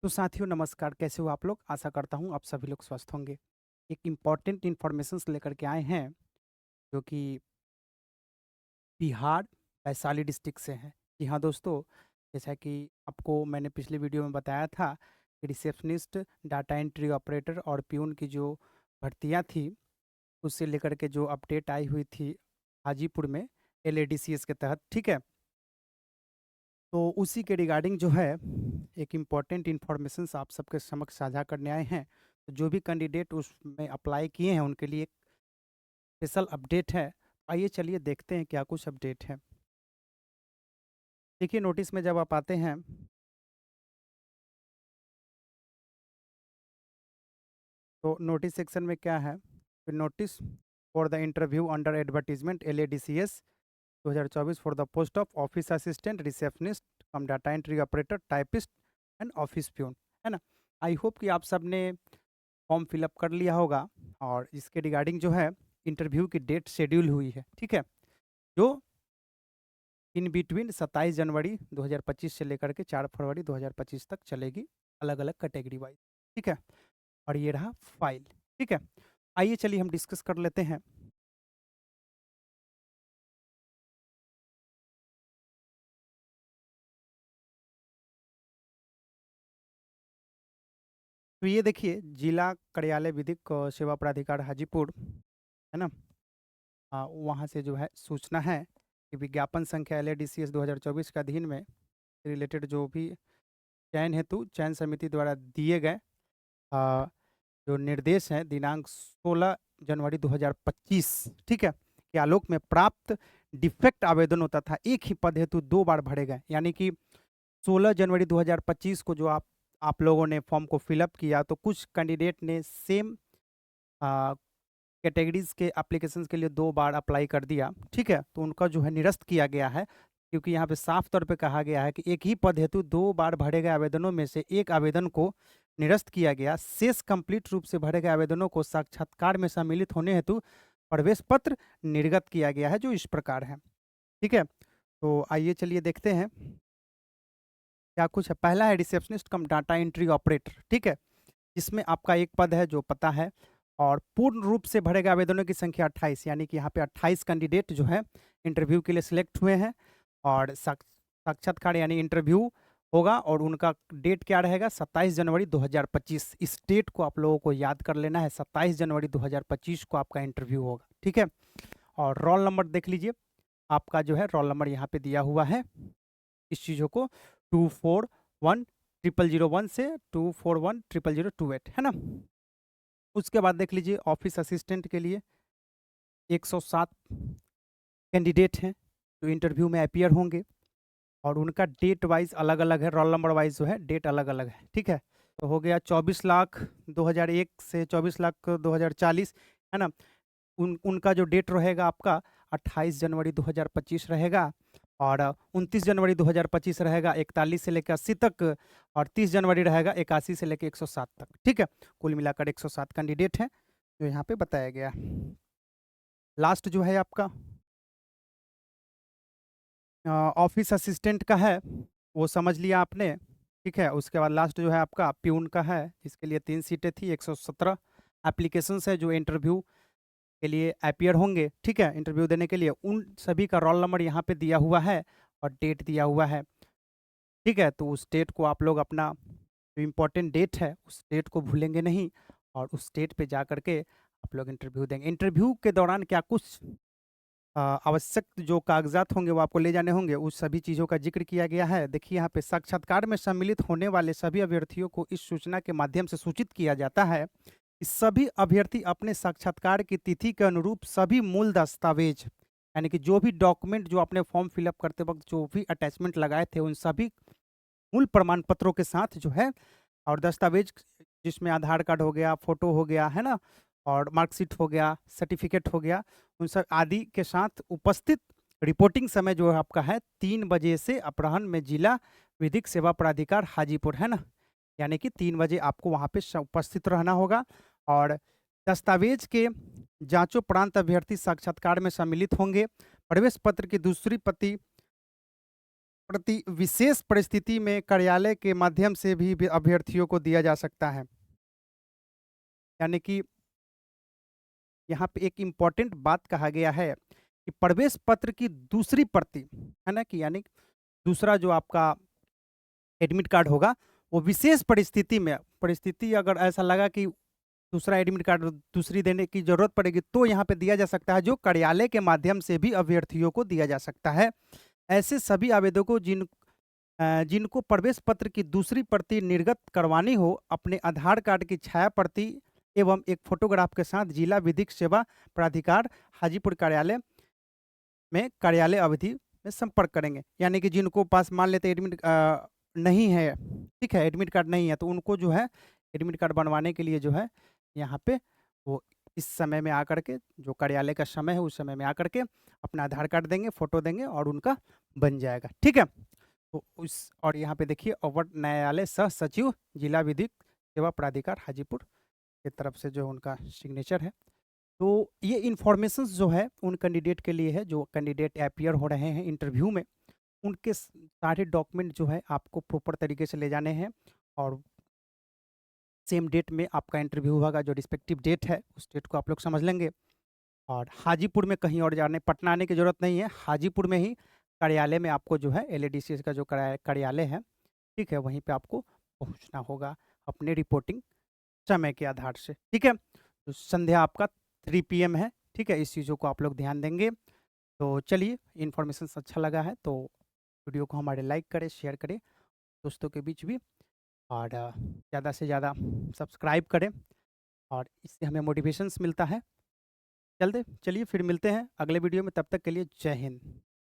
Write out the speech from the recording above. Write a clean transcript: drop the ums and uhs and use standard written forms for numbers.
तो साथियों नमस्कार, कैसे हो आप लोग? आशा करता हूँ आप सभी लोग स्वस्थ होंगे। एक इम्पॉर्टेंट इन्फॉर्मेशंस लेकर के आए हैं, जो कि बिहार वैशाली डिस्ट्रिक्ट से हैं। जी हाँ दोस्तों, जैसा कि आपको मैंने पिछले वीडियो में बताया था कि रिसेप्शनिस्ट, डाटा एंट्री ऑपरेटर और प्यून की जो भर्तियाँ थी, उससे लेकर के जो अपडेट आई हुई थी हाजीपुर में एलएडीसीएस के तहत, ठीक है? तो उसी के रिगार्डिंग जो है एक इम्पॉर्टेंट इन्फॉर्मेशंस आप सबके समक्ष साझा करने आए हैं। तो जो भी कैंडिडेट उसमें अप्लाई किए हैं उनके लिए एक स्पेशल अपडेट है। आइए चलिए देखते हैं क्या कुछ अपडेट है। देखिए नोटिस में जब आप आते हैं तो नोटिस सेक्शन में क्या है, notice for the interview under advertisement LADCS 2024 for the post of office assistant, receptionist cum data entry operator, typist and office peon, है ना। आई होप कि आप सब ने फॉर्म फिलअप कर लिया होगा और इसके रिगार्डिंग जो है इंटरव्यू की डेट शेड्यूल हुई है, ठीक है, जो इन बिटवीन 27 जनवरी 2025 से लेकर के 4 फरवरी 2025 तक चलेगी, अलग अलग कैटेगरी वाइज, ठीक है। और ये रहा फाइल, ठीक है। आइए चलिए हम डिस्कस कर लेते हैं। तो ये देखिए जिला कार्यालय विधिक सेवा प्राधिकार हाजीपुर, है ना। वहाँ से जो है सूचना है कि विज्ञापन संख्या LADCS 2024 के अधीन में रिलेटेड जो भी चयन हेतु चयन समिति द्वारा दिए गए अ, जो निर्देश हैं दिनांक 16 जनवरी 2025, ठीक है, के आलोक में प्राप्त डिफेक्ट आवेदनों तथा एक ही पद हेतु 2 बार भरे गए। यानी कि 16 जनवरी 2025 को जो आप लोगों ने फॉर्म को फिलअप किया तो कुछ कैंडिडेट ने सेम कैटेगरीज के एप्लीकेशंस के लिए 2 बार अप्लाई कर दिया, ठीक है, तो उनका जो है निरस्त किया गया है, क्योंकि यहाँ पे साफ तौर पे कहा गया है कि एक ही पद हेतु 2 बार भरे गए आवेदनों में से एक आवेदन को निरस्त किया गया। शेष कंप्लीट रूप से भरे गए आवेदनों को साक्षात्कार में सम्मिलित होने हेतु प्रवेश पत्र निर्गत किया गया है, जो इस प्रकार है, ठीक है। तो आइए चलिए देखते हैं क्या कुछ है। पहला है receptionist cum data entry operator, ठीक है, जिसमें आपका एक पद है जो पता है, और पूर्ण रूप से भरे गए आवेदनों की संख्या 28, यानी कि यहाँ पे 28 कैंडिडेट जो है इंटरव्यू के लिए सिलेक्ट हुए हैं। और साक्षात्कार यानी इंटरव्यू होगा और उनका डेट क्या रहेगा, 27 जनवरी 2025। इस डेट को आप लोगों को याद कर लेना है, 27 जनवरी 2025 को आपका इंटरव्यू होगा, ठीक है। और रोल नंबर देख लीजिए, आपका जो है रोल नंबर यहाँ पे दिया हुआ है। इस चीज़ों को 2410001 से 2410028, है ना। उसके बाद देख लीजिए ऑफिस असिस्टेंट के लिए 107 कैंडिडेट हैं जो इंटरव्यू में अपीयर होंगे, और उनका डेट वाइज अलग अलग है, रोल नंबर वाइज जो है डेट अलग अलग है, ठीक है। तो हो गया 24 लाख 2001 से 24 लाख 2040, है ना। उनका जो डेट रहेगा आपका 28 जनवरी 2025 रहेगा, और 29 जनवरी 2025 रहेगा 41 से लेकर 80 तक, और 30 जनवरी रहेगा 81 से लेकर 107 तक, ठीक है। कुल मिलाकर 107 कैंडिडेट हैं जो यहाँ पे बताया गया। लास्ट जो है आपका ऑफिस असिस्टेंट का है, वो समझ लिया आपने, ठीक है। उसके बाद लास्ट जो है आपका प्यून का है, जिसके लिए 3 सीटें थी, 117 एप्लीकेशंस है जो इंटरव्यू के लिए अपीयर होंगे, ठीक है, इंटरव्यू देने के लिए। उन सभी का रोल नंबर यहाँ पे दिया हुआ है और डेट दिया हुआ है, ठीक है। तो उस डेट को आप लोग अपना जो इम्पोर्टेंट डेट है उस डेट को भूलेंगे नहीं, और उस डेट पे जा करके आप लोग इंटरव्यू देंगे। इंटरव्यू के दौरान क्या कुछ आवश्यक जो कागजात होंगे वो आपको ले जाने होंगे, उस सभी चीज़ों का जिक्र किया गया है। देखिए यहाँ पे साक्षात्कार में सम्मिलित होने वाले सभी अभ्यर्थियों को इस सूचना के माध्यम से सूचित किया जाता है कि सभी अभ्यर्थी अपने साक्षात्कार की तिथि के अनुरूप सभी मूल दस्तावेज, यानी कि जो भी डॉक्यूमेंट जो अपने फॉर्म फिलअप करते वक्त जो भी अटैचमेंट लगाए थे उन सभी मूल प्रमाण पत्रों के साथ जो है, और दस्तावेज जिसमें आधार कार्ड हो गया, फोटो हो गया, है ना, और मार्कशीट हो गया, सर्टिफिकेट हो गया, उन सब आदि के साथ उपस्थित रिपोर्टिंग समय जो आपका है 3 बजे से अपराह्न में जिला विधिक सेवा प्राधिकार हाजीपुर, है ना, यानी कि 3 बजे आपको वहाँ पे उपस्थित रहना होगा। और दस्तावेज के जांचोपरांत अभ्यर्थी साक्षात्कार में सम्मिलित होंगे। प्रवेश पत्र की दूसरी प्रति प्रति विशेष परिस्थिति में कार्यालय के माध्यम से भी अभ्यर्थियों को दिया जा सकता है। यानी कि यहाँ पे एक इम्पॉर्टेंट बात कहा गया है कि प्रवेश पत्र की दूसरी प्रति, है ना, कि यानी दूसरा जो आपका एडमिट कार्ड होगा, वो विशेष परिस्थिति में, परिस्थिति अगर ऐसा लगा कि दूसरा एडमिट कार्ड दूसरी देने की जरूरत पड़ेगी, तो यहाँ पे दिया जा सकता है, जो कार्यालय के माध्यम से भी अभ्यर्थियों को दिया जा सकता है। ऐसे सभी आवेदकों जिनको प्रवेश पत्र की दूसरी प्रति निर्गत करवानी हो, अपने आधार कार्ड की छाया प्रति एवं एक फोटोग्राफ के साथ जिला विधिक सेवा प्राधिकार हाजीपुर कार्यालय में कार्यालय अवधि में संपर्क करेंगे। यानी कि जिनको पास मान लेते एडमिट नहीं है, ठीक है, एडमिट कार्ड नहीं है, तो उनको जो है एडमिट कार्ड बनवाने के लिए जो है यहाँ पे वो इस समय में आकर के, जो कार्यालय का समय है उस समय में आकर के अपना आधार कार्ड देंगे, फोटो देंगे और उनका बन जाएगा। ठीक है, तो उस और यहाँ पे देखिए अवर न्यायालय सह सचिव जिला विधिक सेवा प्राधिकार हाजीपुर की तरफ से जो उनका सिग्नेचर है। तो ये इन्फॉर्मेशन जो है उन कैंडिडेट के लिए है जो कैंडिडेट अपीयर हो रहे हैं इंटरव्यू में। उनके सारे डॉक्यूमेंट जो है आपको प्रॉपर तरीके से ले जाने हैं और सेम डेट में आपका इंटरव्यू होगा। जो रिस्पेक्टिव डेट है उस डेट को आप लोग समझ लेंगे। और हाजीपुर में कहीं और जाने, पटना आने की ज़रूरत नहीं है, हाजीपुर में ही कार्यालय में आपको जो है LADCS का जो कार्यालय है, ठीक है, वहीं पे आपको पहुंचना होगा अपने रिपोर्टिंग समय के आधार से। ठीक है, तो संध्या आपका 3 PM है। ठीक है, इस चीज़ों को आप लोग ध्यान देंगे। तो चलिए, इन्फॉर्मेशन अच्छा लगा है तो वीडियो को हमारे लाइक करें, शेयर करें दोस्तों के बीच भी, और ज़्यादा से ज़्यादा सब्सक्राइब करें, और इससे हमें मोटिवेशंस मिलता है। चलिए फिर मिलते हैं अगले वीडियो में, तब तक के लिए जय हिंद।